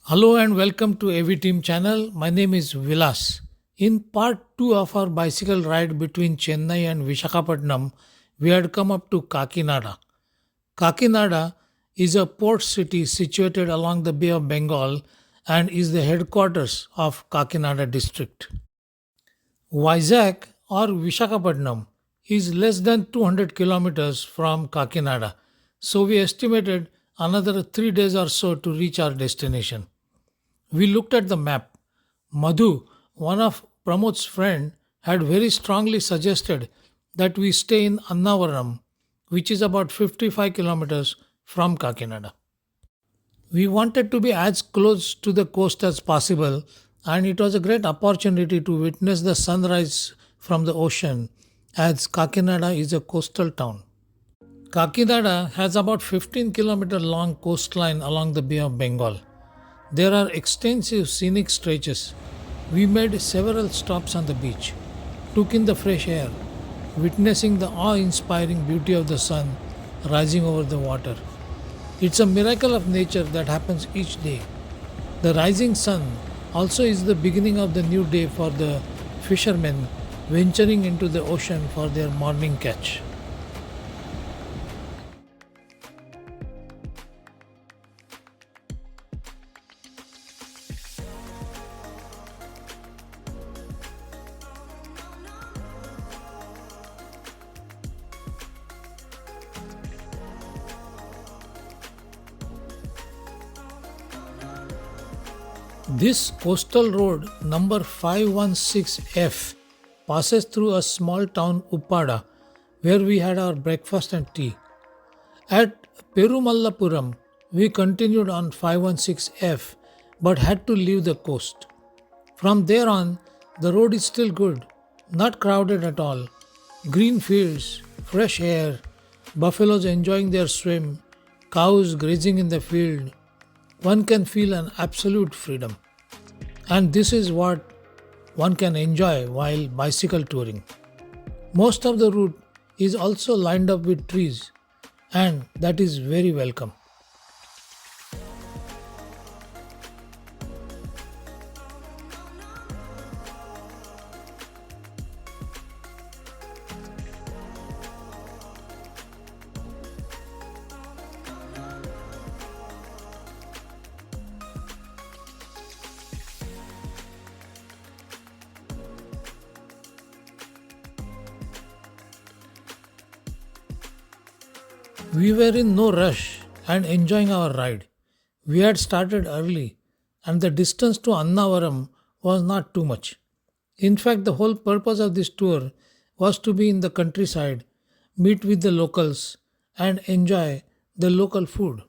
Hello and welcome to AV Team channel. My name is Vilas. In part 2 of our bicycle ride between Chennai and Visakhapatnam, we had come up to Kakinada. Kakinada is a port city situated along the Bay of Bengal and is the headquarters of Kakinada district. Vizag or Visakhapatnam is less than 200 kilometers from Kakinada, so we estimated another 3 days or so to reach our destination. We looked at the map. Madhu, one of Pramod's friend, had very strongly suggested that we stay in Annavaram, which is about 55 kilometers from Kakinada. We wanted to be as close to the coast as possible, and it was a great opportunity to witness the sunrise from the ocean as Kakinada is a coastal town. Kakinada has about 15-kilometer long coastline along the Bay of Bengal. There are extensive scenic stretches. We made several stops on the beach, took in the fresh air, witnessing the awe inspiring beauty of the sun rising over the water. It's a miracle of nature that happens each day. The rising sun also is the beginning of the new day for the fishermen venturing into the ocean for their morning catch. This coastal road number 516F passes through a small town Uppada where we had our breakfast and tea. At Perumallapuram, we continued on 516F but had to leave the coast. From there on, the road is still good, not crowded at all. Green fields, fresh air, buffaloes enjoying their swim, cows grazing in the field. One can feel an absolute freedom. And this is what one can enjoy while bicycle touring. Most of the route is also lined up with trees, and that is very welcome. We were in no rush and enjoying our ride. We had started early, and the distance to Annavaram was not too much. In fact, the whole purpose of this tour was to be in the countryside, meet with the locals, and enjoy the local food.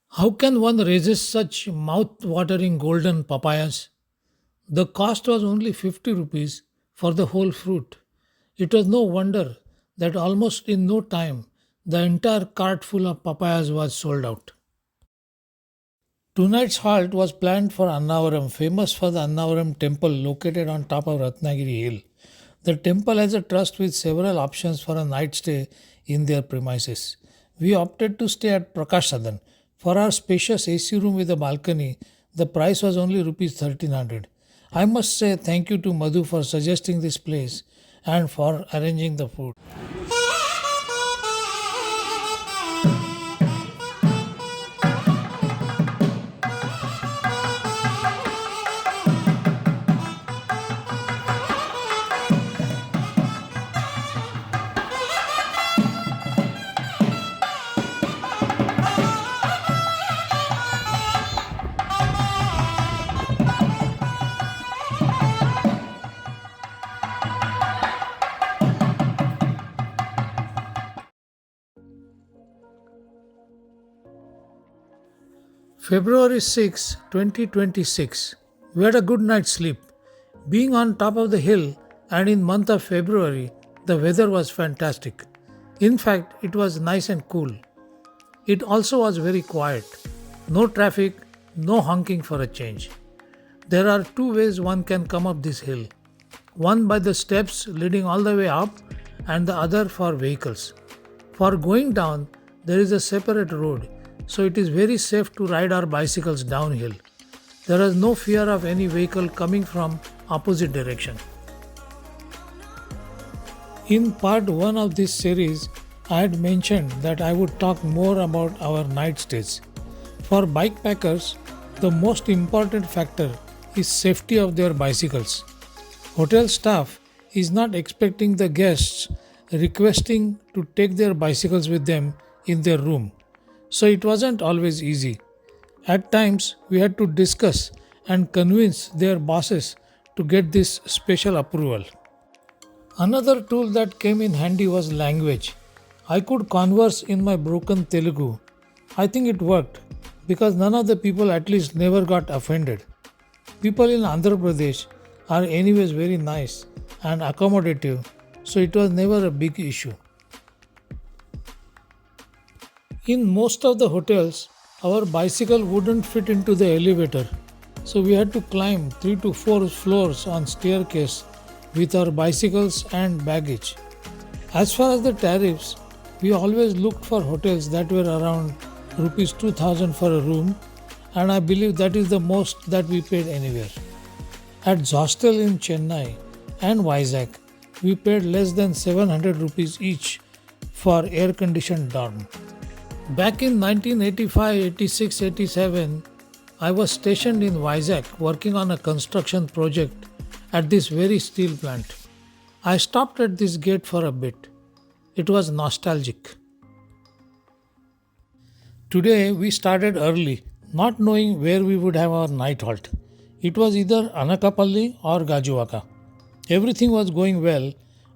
How can one resist such mouth watering golden papayas? The cost was only 50 rupees for the whole fruit. It was no wonder that almost in no time the entire cart full of papayas was sold out. Tonight's halt was planned for Annavaram, famous for the Annavaram temple located on top of Ratnagiri Hill. The temple has a trust with several options for a night stay in their premises. We opted to stay at Prakash Sadan. For our spacious AC room with a balcony, the price was only rupees 1300. I must say thank you to Madhu for suggesting this place and for arranging the food. February 6, 2026. We had a good night's sleep. Being on top of the hill and in month of February, the weather was fantastic. In fact, it was nice and cool. It also was very quiet. No traffic, no honking for a change. There are two ways one can come up this hill. One by the steps leading all the way up and the other for vehicles. For going down, there is a separate road, so it is very safe to ride our bicycles downhill. There was no fear of any vehicle coming from opposite direction. In part 1 of this series, I had mentioned that I would talk more about our night stays. For bikepackers, the most important factor is safety of their bicycles. Hotel staff is not expecting the guests requesting to take their bicycles with them in their room. So it wasn't always easy. At times, we had to discuss and convince their bosses to get this special approval. Another tool that came in handy was language. I could converse in my broken Telugu. I think it worked because none of the people at least never got offended. People in Andhra Pradesh are anyways very nice and accommodative, so it was never a big issue. In most of the hotels, our bicycle wouldn't fit into the elevator, so we had to climb 3 to 4 floors on staircase with our bicycles and baggage. As far as the tariffs, we always looked for hotels that were around rupees 2000 for a room, and I believe that is the most that we paid anywhere. At Hostel in Chennai and Vizag, we paid less than 700 rupees each for air conditioned dorm. Back in 1985, 86, 87, I was stationed in Vizag working on a construction project at this very steel plant. I stopped at this gate for a bit. It was nostalgic. Today we started early, not knowing where we would have our night halt. It was either Anakapalli or Gajuwaka. Everything was going well,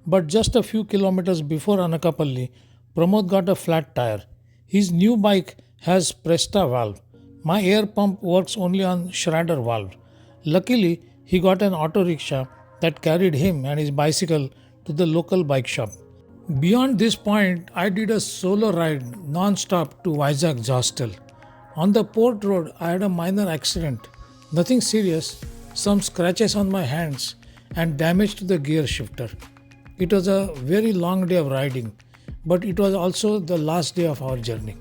but just a few kilometers before Anakapalli, Pramod got a flat tire. His new bike has Presta valve. My air pump works only on Schrader valve. Luckily, he got an auto rickshaw that carried him and his bicycle to the local bike shop. Beyond this point, I did a solo ride non-stop to Vizag Hostel. On the port road, I had a minor accident. Nothing serious, some scratches on my hands and damage to the gear shifter. It was a very long day of riding, but it was also the last day of our journey.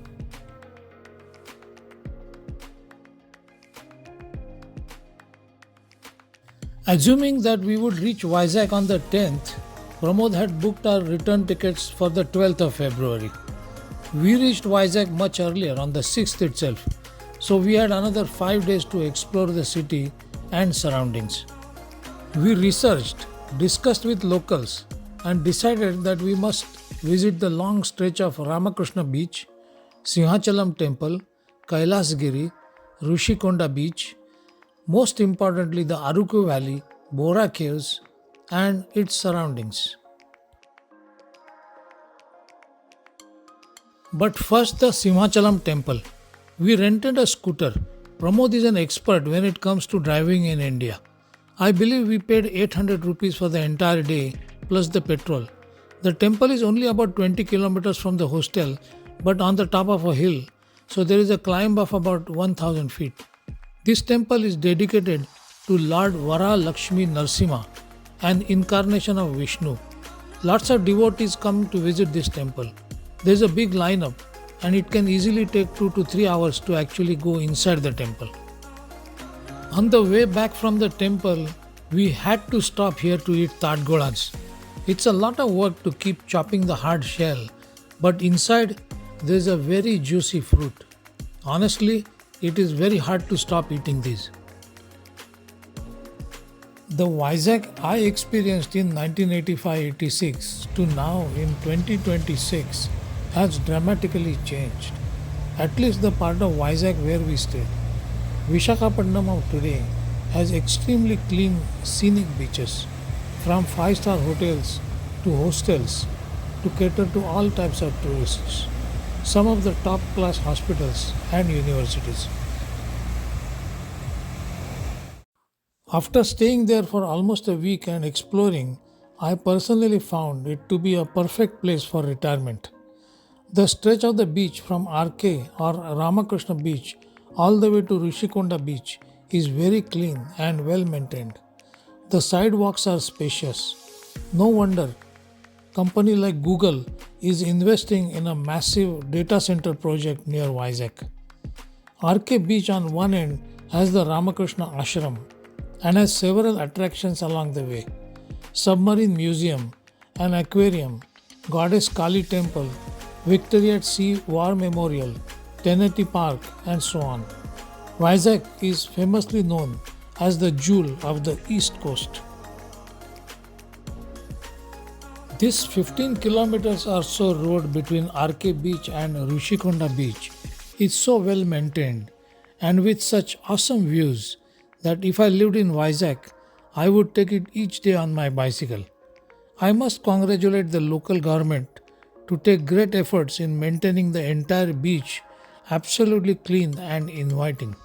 Assuming that we would reach Vizag on the 10th, Pramod had booked our return tickets for the 12th of February. We reached Vizag much earlier on the 6th itself, so we had another 5 days to explore the city and surroundings. We researched, discussed with locals, and decided that we must visit the long stretch of Ramakrishna Beach, Sinhachalam Temple, Kailasgiri, Rishikonda Beach, most importantly the Araku Valley, Bora Caves, and its surroundings. But first the Sinhachalam Temple. We rented a scooter. Pramod is an expert when it comes to driving in India. I believe we paid 800 rupees for the entire day plus the petrol. The temple is only about 20 kilometers from the hostel but on the top of a hill, so there is a climb of about 1000 feet. This temple is dedicated to Lord Vara Lakshmi Narsimha, an incarnation of Vishnu. Lots of devotees come to visit this temple. There is a big lineup and it can easily take 2 to 3 hours to actually go inside the temple. On the way back from the temple, we had to stop here to eat tadgolas. It's a lot of work to keep chopping the hard shell, but inside there is a very juicy fruit. Honestly, it is very hard to stop eating these. The Vizag I experienced in 1985-86 to now in 2026 has dramatically changed. At least the part of Vizag where we stayed. Visakhapatnam of today has extremely clean, scenic beaches, from 5-star hotels to hostels to cater to all types of tourists. Some of the top-class hospitals and universities. After staying there for almost a week and exploring, I personally found it to be a perfect place for retirement. The stretch of the beach from RK or Ramakrishna Beach all the way to Rishikonda Beach is very clean and well maintained. The sidewalks are spacious. No wonder company like Google is investing in a massive data center project near Vizag. RK Beach on one end has the Ramakrishna Ashram and has several attractions along the way: submarine museum, an aquarium, Goddess Kali temple, Victoria at Sea War Memorial, Tennessee Park, and so on. Vizag is famously known as the jewel of the East Coast. This 15 kilometers or so road between RK Beach and Rishikonda Beach is so well maintained and with such awesome views that if I lived in Vizag, I would take it each day on my bicycle. I must congratulate the local government to take great efforts in maintaining the entire beach absolutely clean and inviting,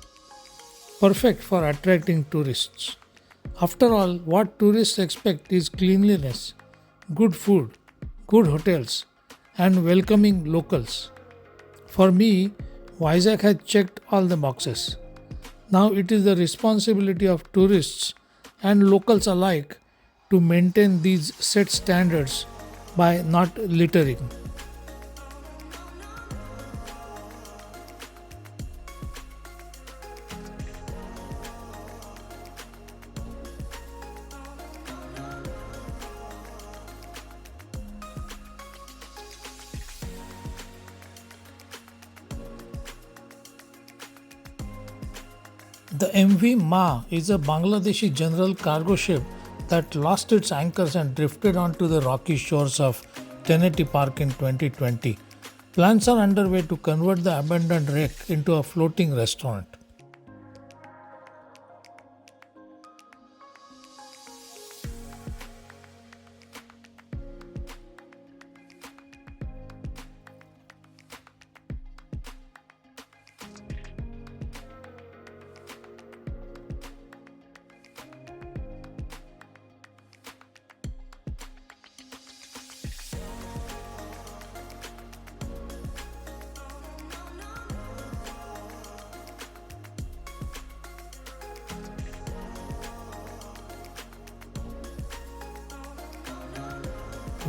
perfect for attracting tourists. After all, what tourists expect is cleanliness, good food, good hotels, and welcoming locals. For me, Vizag has checked all the boxes. Now it is the responsibility of tourists and locals alike to maintain these set standards by not littering. The MV Ma is a Bangladeshi general cargo ship that lost its anchors and drifted onto the rocky shores of Tennessee Park in 2020. Plans are underway to convert the abandoned wreck into a floating restaurant.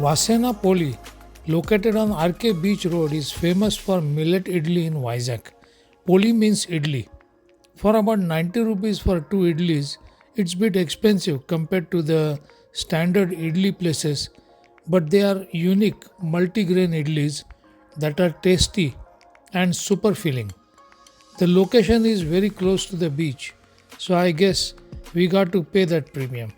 Vasena Poli, located on RK Beach Road, is famous for millet idli in Vizag. Poli means idli. For about 90 rupees for two idlis, it's a bit expensive compared to the standard idli places, but they are unique multi-grain idlis that are tasty and super filling. The location is very close to the beach, so I guess we got to pay that premium.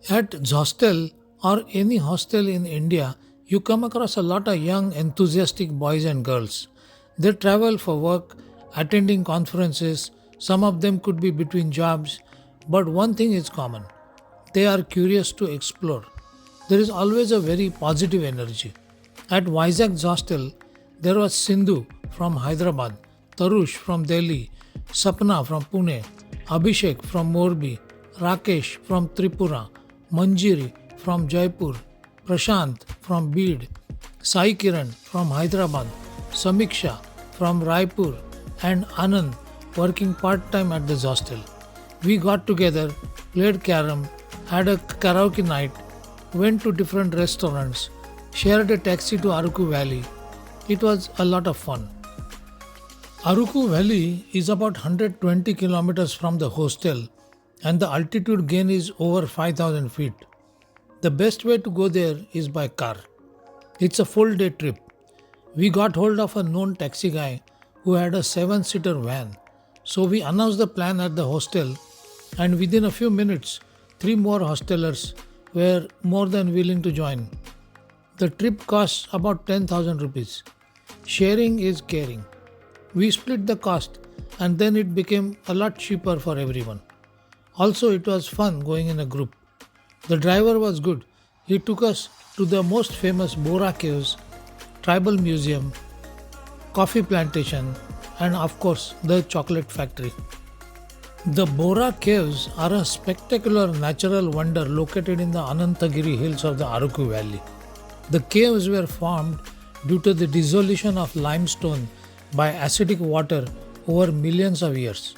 At Hostel or any hostel in India, you come across a lot of young, enthusiastic boys and girls. They travel for work, attending conferences, some of them could be between jobs, but one thing is common: they are curious to explore. There is always a very positive energy. At Vizag's hostel, there was Sindhu from Hyderabad, Tarush from Delhi, Sapna from Pune, Abhishek from Morbi, Rakesh from Tripura, Manjiri from Jaipur, Prashant from Beed, Sai Kiran from Hyderabad, Samiksha from Raipur, and Anand working part time at the hostel. We got together, played carom, had a karaoke night, went to different restaurants, shared a taxi to Araku Valley. It was a lot of fun. Araku Valley is about 120 kilometers from the hostel and the altitude gain is over 5000 feet. The best way to go there is by car. It's a full day trip. We got hold of a known taxi guy who had a 7-seater van. So we announced the plan at the hostel, and within a few minutes, 3 more hostelers were more than willing to join. The trip costs about 10,000 rupees. Sharing is caring. We split the cost and then it became a lot cheaper for everyone. Also, it was fun going in a group. The driver was good. He took us to the most famous Bora Caves, Tribal Museum, coffee plantation, and of course the chocolate factory. The Bora Caves are a spectacular natural wonder located in the Anantagiri hills of the Araku Valley. The caves were formed due to the dissolution of limestone by acidic water over millions of years.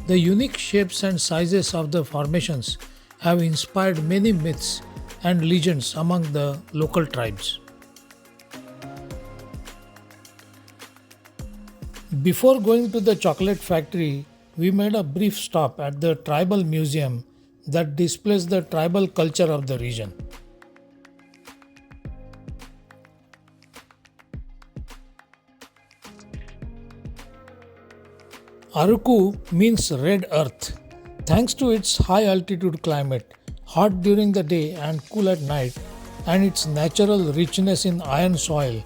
The unique shapes and sizes of the formations have inspired many myths and legends among the local tribes. Before going to the chocolate factory, we made a brief stop at the tribal museum that displays the tribal culture of the region. Araku means red earth. Thanks to its high altitude climate, hot during the day and cool at night, and its natural richness in iron soil,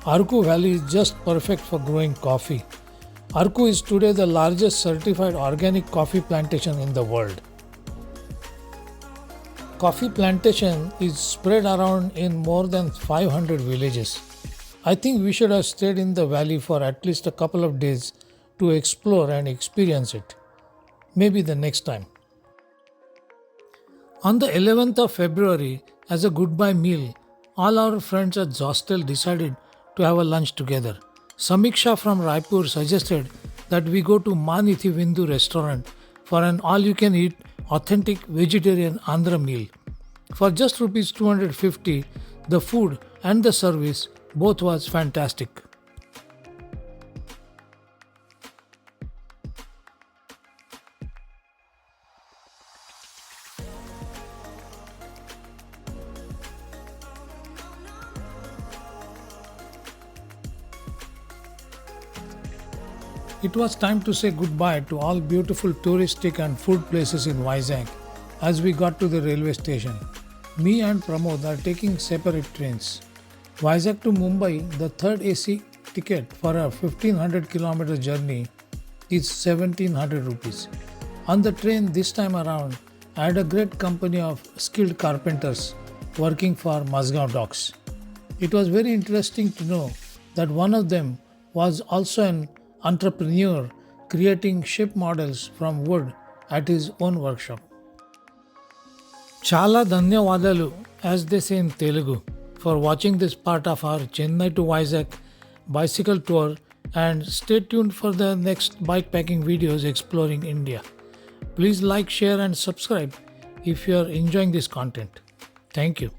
Araku Valley is just perfect for growing coffee. Araku is today the largest certified organic coffee plantation in the world. Coffee plantation is spread around in more than 500 villages. I think we should have stayed in the valley for at least a couple of days to explore and experience it. Maybe the next time. On the 11th of February, as a goodbye meal, all our friends at Hostel decided to have a lunch together. Samiksha from Raipur suggested that we go to Manithi Vindu restaurant for an all-you-can-eat authentic vegetarian Andhra meal. For just Rs 250, the food and the service both was fantastic. It was time to say goodbye to all beautiful touristic and food places in Vizag as we got to the railway station. Me and Pramod are taking separate trains. Vizag to Mumbai, the third AC ticket for a 1500 km journey is 1700 rupees. On the train this time around, I had a great company of skilled carpenters working for Mazgaon docks. It was very interesting to know that one of them was also an entrepreneur creating ship models from wood at his own workshop. Chala dhanyavadalu, as they say in Telugu, for watching this part of our Chennai to Vizag bicycle tour, and stay tuned for the next bikepacking videos exploring India. Please like, share and subscribe if you are enjoying this content. Thank you.